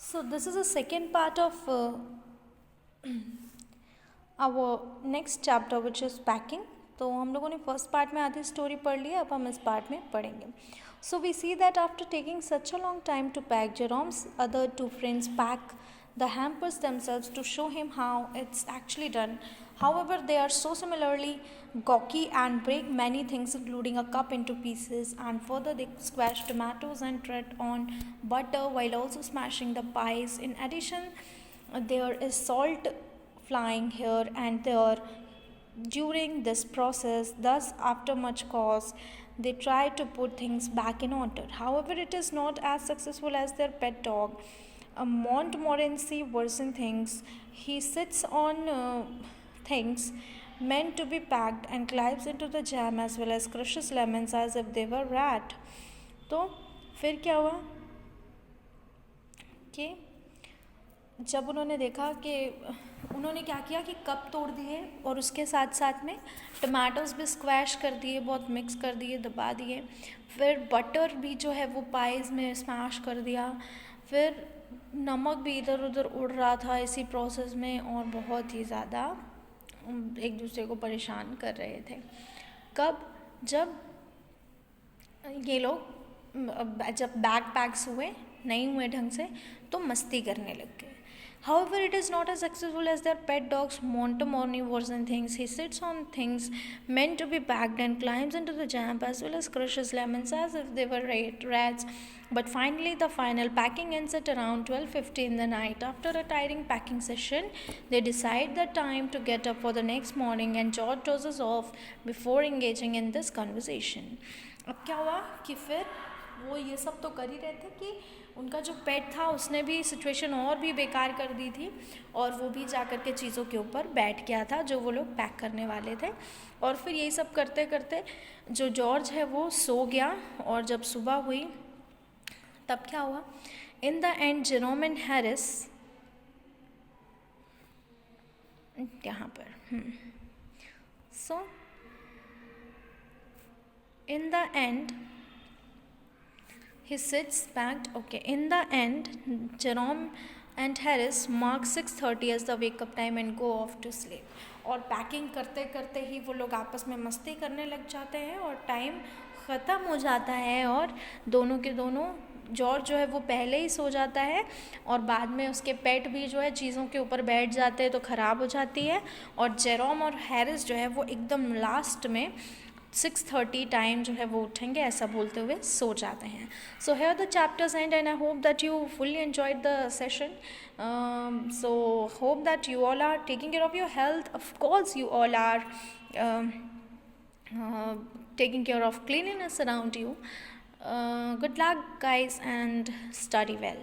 So this is the second part of our next chapter which is packing. तो हम लोगों ने first part में आधी स्टोरी पढ़ ली है, अब हम इस पार्ट में पढ़ेंगे. So we see that after taking such a long time to pack, Jerome's other two friends pack the hampers themselves to show him how it's actually done. However, they are so similarly gawky and break many things, including a cup, into pieces, and further they squash tomatoes and tread on butter while also smashing the pies. In addition, there is salt flying here and there during this process. Thus, after much cause, they try to put things back in order. However, it is not as successful as their pet dog. A Montmorency version thinks he sits on things meant to be packed and climbs into the jam as well as crushes lemons as if they were rat. तो फिर क्या हुआ कि जब उन्होंने देखा कि उन्होंने क्या किया कि कप तोड़ दिए और उसके साथ साथ में टमाटोज भी स्क्वैश कर दिए, बहुत मिक्स कर दिए, दबा दिए. फिर बटर भी जो है वो पाइज में स्मैश कर दिया. फिर नमक भी इधर उधर उड़ रहा था इसी प्रोसेस में और बहुत ही ज़्यादा एक दूसरे को परेशान कर रहे थे. कब? जब ये लोग जब बैग पैक्स हुए नहीं हुए ढंग से तो मस्ती करने लग गए. However, it is not as successful as their pet dog's Montmorency version thinks. He sits on things meant to be packed and climbs into the jam as well as crushes lemons as if they were rats. But finally, the final packing ends at around 12:50 in the night. After a tiring packing session, they decide the time to get up for the next morning and George dozes off before engaging in this conversation. अब क्या हुआ कि फिर वो ये सब तो कर ही रहे थे कि उनका जो पेट था उसने भी सिचुएशन और भी बेकार कर दी थी और वो भी जा कर के चीज़ों के ऊपर बैठ गया था जो वो लोग पैक करने वाले थे. और फिर यही सब करते करते जो जॉर्ज है वो सो गया और जब सुबह हुई तब क्या हुआ. In the end Jerome and Harris यहाँ पर सो in the end he sits packed. Okay, in the end Jerome and Harris mark 6:30 as the wake up time and go off to sleep. और पैकिंग करते करते ही वो लोग आपस में मस्ती करने लग जाते हैं और टाइम ख़त्म हो जाता है और दोनों के दोनों जॉर्ज जो है वो पहले ही सो जाता है और बाद में उसके पेट भी जो है चीज़ों के ऊपर बैठ जाते हैं तो ख़राब हो जाती है. और जेरोम और हैरिस जो है वो एकदम लास्ट में 6:30 टाइम जो है वो उठेंगे ऐसा बोलते हुए सो जाते हैं. So here the chapters and I hope that you fully enjoyed the session. So hope that you all are taking care of your health. Of course you all are taking care of cleanliness around you. Good luck guys and study well.